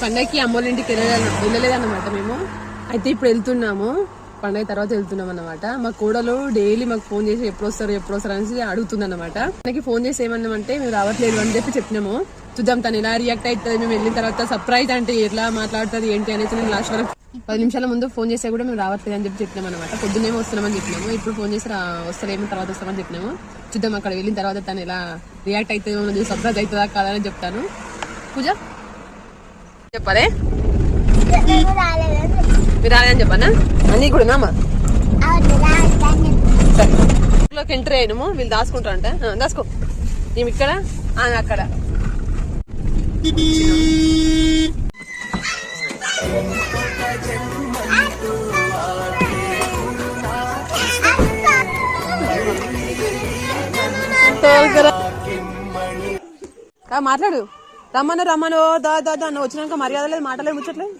పండగకి అమ్మోళ్ళ ఇంటికి వెళ్ళలేదన్నమాట మేము. అయితే ఇప్పుడు వెళ్తున్నాము, పండగ తర్వాత వెళ్తున్నాం అన్నమాట. మా కోడలు డైలీ మాకు ఫోన్ చేసి ఎప్పుడు వస్తారు అనేసి అడుగుతుంది అన్నమాట. మనకి ఫోన్ చేసి ఏమన్నామంటే మేము రావట్లేదు అని చెప్పి చెప్పినాము. చూద్దాం తను ఎలా రియాక్ట్ అవుతుంది. మేము వెళ్ళిన తర్వాత సర్ప్రైజ్ అంటే ఎట్లా మాట్లాడుతుంది ఏంటి అనేది నేను లాస్ట్ వరకు 10 నిమిషాల ముందు ఫోన్ చేస్తే కూడా మేము రావట్లేదు అని చెప్పి చెప్పినాం అనమాట. పొద్దున్నేమో వస్తున్నామని చెప్పినాము, ఇప్పుడు ఫోన్ చేసి వస్తలేమో తర్వాత వస్తామని చెప్పినాము. చూద్దాం అక్కడ వెళ్ళిన తర్వాత తను ఎలా రియాక్ట్ అవుతుందో, సర్ప్రైజ్ అవుతుందా కాదని చెప్తాను. పూజ చెప్పాలి, మీరు రాలేదని చెప్పానా అన్నీ కూడా నామా. సరే ఇంట్లోకి ఎంటర్ అయ్యాము, వీళ్ళు దాచుకుంటారంట. దాచుకో, మేము ఇక్కడ అక్కడ. మాట్లాడు, రమ్మను దా దా దా వచ్చినాక మర్యాద లేదు, మాటలేదు, ముచ్చట్లేదు.